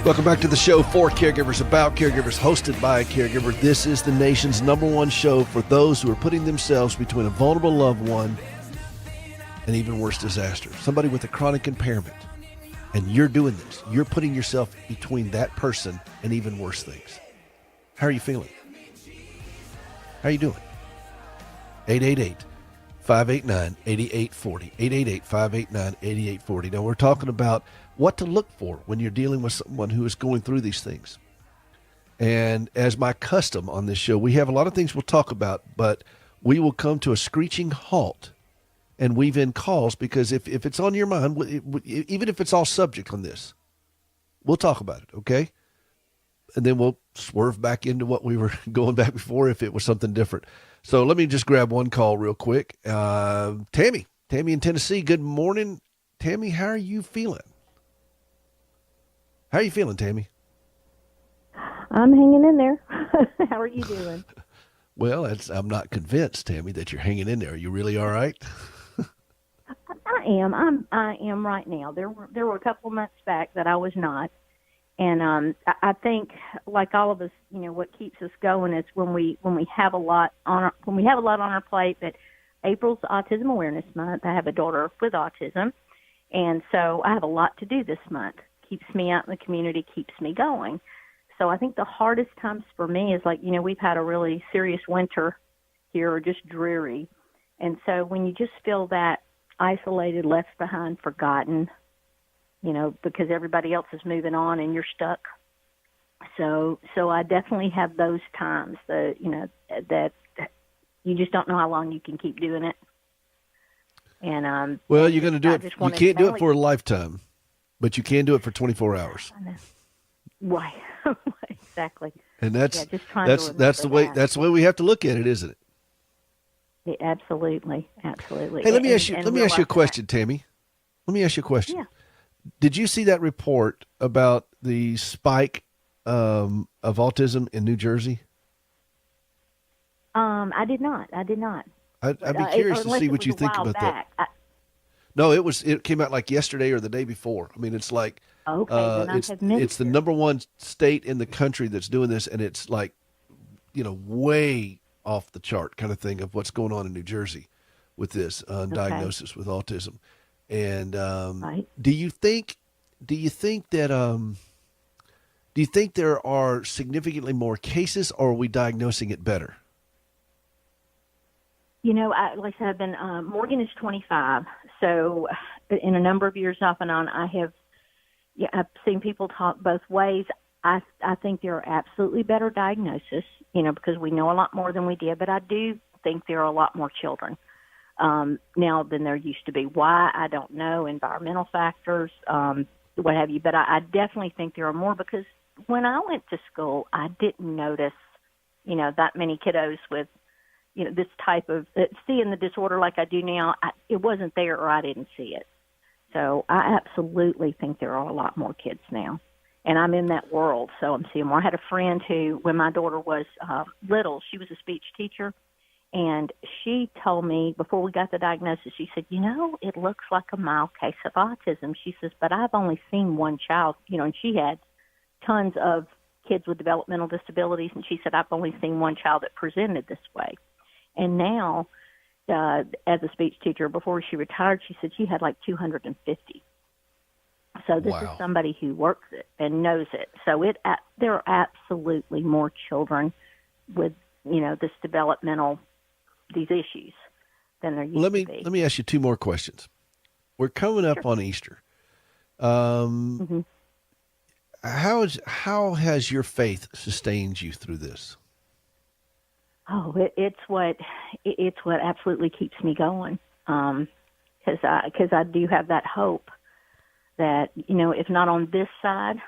Welcome back to the show for caregivers, about caregivers, hosted by a caregiver. This is the nation's #1 show for those who are putting themselves between a vulnerable loved one and even worse disaster. Somebody with a chronic impairment. And you're doing this. You're putting yourself between that person and even worse things. How are you feeling? How are you doing? 888-589-8840. 888-589-8840. Now, we're talking about what to look for when you're dealing with someone who is going through these things. And as my custom on this show, we have a lot of things we'll talk about, but we will come to a screeching halt and weave in calls, because if it's on your mind, even if it's all subject on this, we'll talk about it, okay? And then we'll swerve back into what we were going back before if it was something different. So let me just grab one call real quick. Tammy in Tennessee, good morning. Tammy, how are you feeling? How are you feeling, Tammy? I'm hanging in there. How are you doing? Well, I'm not convinced, Tammy, that you're hanging in there. Are you really all right? I am. I am right now. There were a couple of months back that I was not, and I think, like all of us, what keeps us going is when we have a lot on our plate. But April's Autism Awareness Month. I have a daughter with autism, and so I have a lot to do this month. Keeps me out in the community, keeps me going. So I think the hardest times for me is we've had a really serious winter here, or just dreary, and so when you just feel that isolated, left behind, forgotten, because everybody else is moving on and you're stuck. So I definitely have those times that you just don't know how long you can keep doing it. And well, you're going to do it. You can't do it for a lifetime, but you can do it for 24 hours. Right. Exactly. And that's the way that we have to look at it, isn't it? Yeah, absolutely. Hey, let me ask you a question, Tammy. Let me ask you a question. Yeah. Did you see that report about the spike of autism in New Jersey? I did not. I'd be curious to see what you think about that. No, it came out like yesterday or the day before. I mean, it's like it's the #1 state in the country that's doing this, and it's like, way off the chart kind of thing of what's going on in New Jersey with this diagnosis with autism. And right. do you think there are significantly more cases, or are we diagnosing it better? Like I said, I've been, Morgan is 25. So in a number of years off and on, I've seen people talk both ways. I think there are absolutely better diagnoses, because we know a lot more than we did, but I do think there are a lot more children now than there used to be. Why? I don't know. Environmental factors, what have you. But I definitely think there are more, because when I went to school, I didn't notice, that many kiddos with, this type of seeing the disorder like I do now. It wasn't there, or I didn't see it. So I absolutely think there are a lot more kids now. And I'm in that world, so I'm seeing more. I had a friend who, when my daughter was little, she was a speech teacher, and she told me before we got the diagnosis, she said, it looks like a mild case of autism. She says, but I've only seen one child, and she had tons of kids with developmental disabilities, and she said, I've only seen one child that presented this way. And now, as a speech teacher, before she retired, she said she had like 250. So this is somebody who works it and knows it. So there are absolutely more children with, this these issues than there used to be. Let me ask you two more questions. We're coming up on Easter. How has your faith sustained you through this? Oh, it's what absolutely keeps me going. Because I do have that hope that, if not on this side,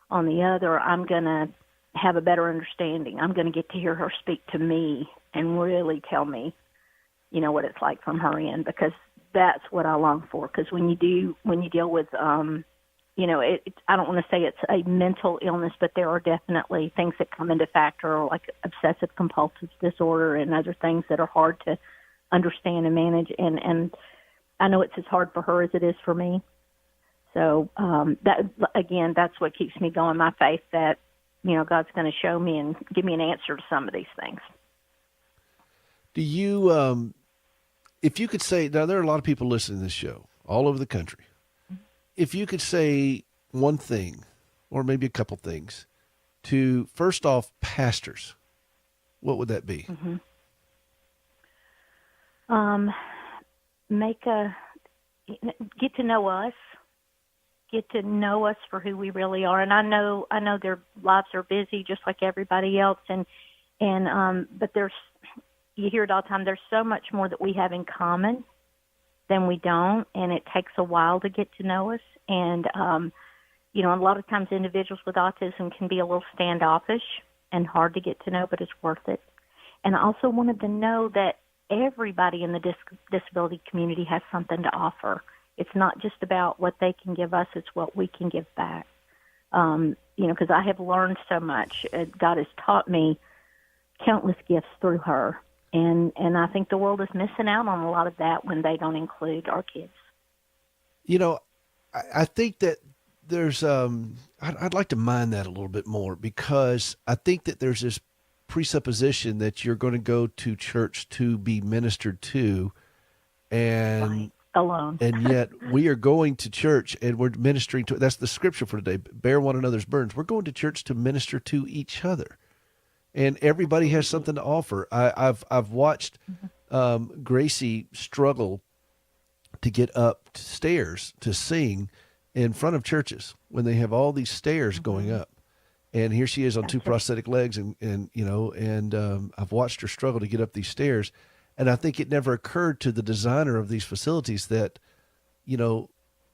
on the other, I'm going to have a better understanding. I'm going to get to hear her speak to me and really tell me, what it's like from her end, because that's what I long for. Because when you deal with, I don't want to say it's a mental illness, but there are definitely things that come into factor, like obsessive compulsive disorder and other things that are hard to understand and manage. And I know it's as hard for her as it is for me. So that, again, that's what keeps me going, my faith that, God's going to show me and give me an answer to some of these things. Do you, if you could say, now there are a lot of people listening to this show all over the country. If you could say one thing, or maybe a couple things, to, first off, pastors, what would that be? Get to know us. Get to know us for who we really are. And I know their lives are busy just like everybody else. But you hear it all the time, there's so much more that we have in common than we don't. And it takes a while to get to know us. And, a lot of times individuals with autism can be a little standoffish and hard to get to know, but it's worth it. And I also wanted to know that everybody in the disability community has something to offer. It's not just about what they can give us, it's what we can give back. Because I have learned so much. God has taught me countless gifts through her. And I think the world is missing out on a lot of that when they don't include our kids. I think that there's, I'd like to mine that a little bit more, because I think that there's this presupposition that you're going to go to church to be ministered to, and right. Alone. And yet we are going to church and we're ministering to, that's the scripture for today, bear one another's burdens. We're going to church to minister to each other, and everybody has something to offer. I've watched Gracie struggle to get upstairs to sing in front of churches when they have all these stairs going up. And here she is on two prosthetic legs, and I've watched her struggle to get up these stairs. And I think it never occurred to the designer of these facilities that,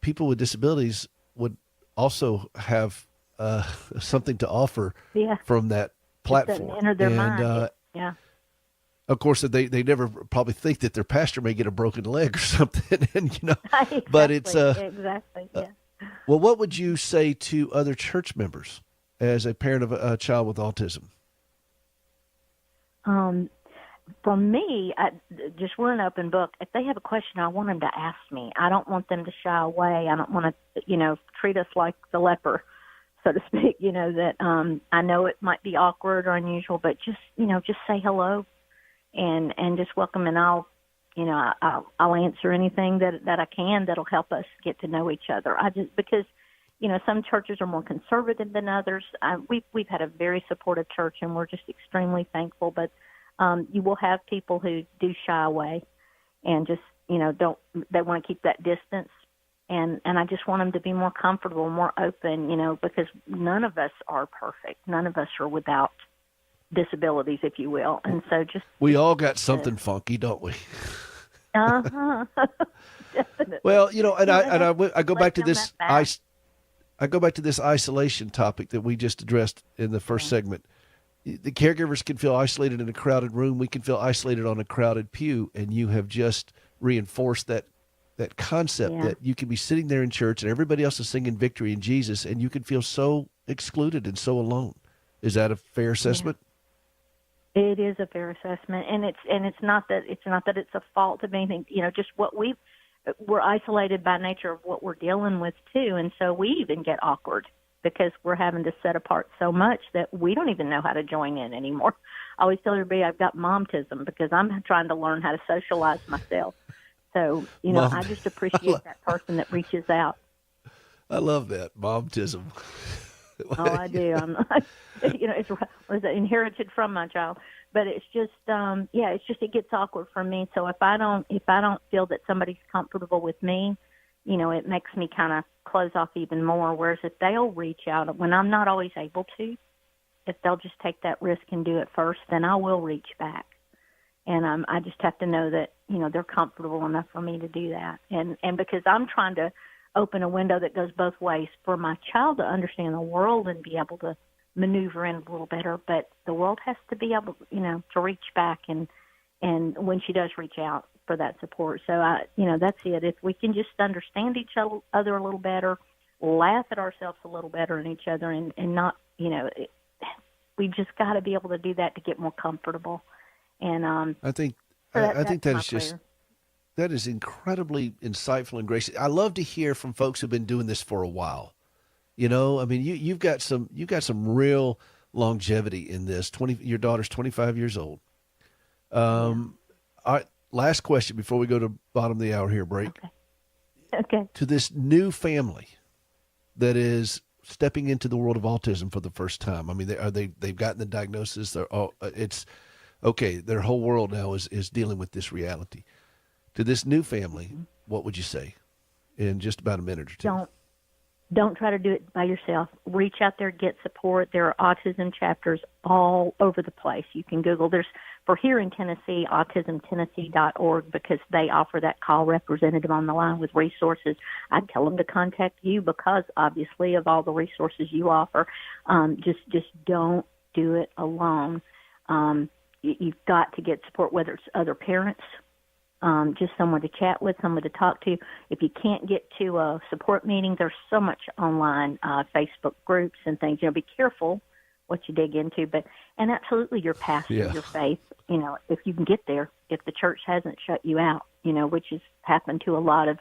people with disabilities would also have something to offer from that platform. Enter their mind. Of course, they never probably think that their pastor may get a broken leg or something, and exactly, but it's exactly. Yeah. Well, what would you say to other church members as a parent of a child with autism? For me, we're an open book. If they have a question, I want them to ask me. I don't want them to shy away. I don't want to, treat us like the leper, so to speak. That I know it might be awkward or unusual, but just say hello, and just welcome. And I'll answer anything that I can that'll help us get to know each other. Because some churches are more conservative than others. We've had a very supportive church, and we're just extremely thankful. But you will have people who do shy away and just, they want to keep that distance. And I just want them to be more comfortable, more open, because none of us are perfect. None of us are without disabilities, if you will. And so we all got something funky, don't we? Definitely. Well, I go back to this I go back to this isolation topic that we just addressed in the first segment. The caregivers can feel isolated in a crowded room. We can feel isolated on a crowded pew. And you have just reinforced that concept that you can be sitting there in church and everybody else is singing victory in Jesus, and you can feel so excluded and so alone. Is that a fair assessment? Yeah. It is a fair assessment, and it's not that it's a fault of anything. Just what we're isolated by nature of what we're dealing with too, and so we even get awkward because we're having to set apart so much that we don't even know how to join in anymore. I always tell everybody I've got Mom-ism because I'm trying to learn how to socialize myself. So, I just appreciate that person that reaches out. I love that, Mom-ism. Oh, I do. I'm not, it's inherited from my child. But it's just, it gets awkward for me. So if I don't feel that somebody's comfortable with me, it makes me kind of close off even more. Whereas if they'll reach out when I'm not always able to, if they'll just take that risk and do it first, then I will reach back. And I just have to know that, they're comfortable enough for me to do that. And because I'm trying to open a window that goes both ways for my child to understand the world and be able to maneuver in a little better, but the world has to be able, to reach back and when she does reach out for that support. So that's it. If we can just understand each other a little better, laugh at ourselves a little better and each other, and not, we just got to be able to do that to get more comfortable. And I think that is just, That is incredibly insightful and gracious. I love to hear from folks who've been doing this for a while. You know, I mean, you've got some real longevity in this. Your daughter's 25 years old. All right, last question before we go to bottom of the hour here, break. Okay. To this new family that is stepping into the world of autism for the first time. I mean, they've gotten the diagnosis. It's okay. Their whole world now is dealing with this reality. To this new family, what would you say in just about a minute or two? Don't try to do it by yourself. Reach out there, get support. There are autism chapters all over the place. You can Google. There's, for here in Tennessee, autismtennessee.org, because they offer that call representative on the line with resources. I'd tell them to contact you because, obviously, of all the resources you offer. Just don't do it alone. You've got to get support, whether it's other parents, just someone to chat with, someone to talk to. If you can't get to a support meeting, there's so much online Facebook groups and things. Be careful what you dig into, and absolutely your pastor, your faith. If you can get there, if the church hasn't shut you out, which has happened to a lot of,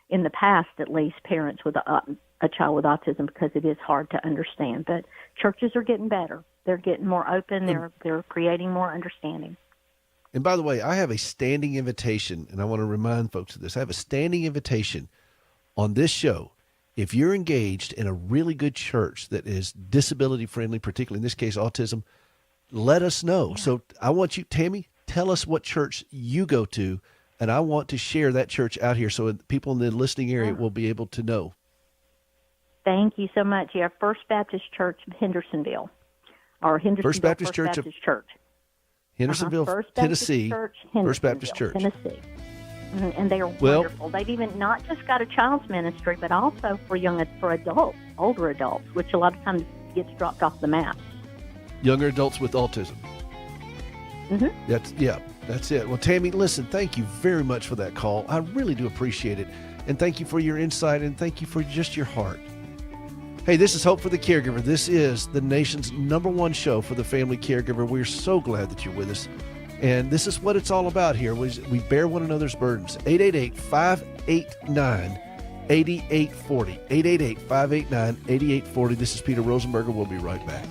in the past at least, parents with a child with autism, because it is hard to understand. But churches are getting better. They're getting more open. They're creating more understanding. And by the way, I have a standing invitation, and I want to remind folks of this. I have a standing invitation on this show. If you're engaged in a really good church that is disability friendly, particularly in this case, autism, let us know. Yeah. So I want you, Tammy, tell us what church you go to, and I want to share that church out here so people in the listening area will be able to know. Thank you so much. Yeah, First Baptist Church of Hendersonville, or Hendersonville First Baptist Church. Hendersonville, Tennessee, First Baptist Church. Tennessee. And they are wonderful. They've even not just got a child's ministry, but also for adults, older adults, which a lot of times gets dropped off the map. Younger adults with autism. That's it. Well, Tammy, listen, thank you very much for that call. I really do appreciate it. And thank you for your insight, and thank you for just your heart. Hey, this is Hope for the Caregiver. This is the nation's #1 show for the family caregiver. We're so glad that you're with us. And this is what it's all about here. We bear one another's burdens. 888-589-8840. 888-589-8840. This is Peter Rosenberger. We'll be right back.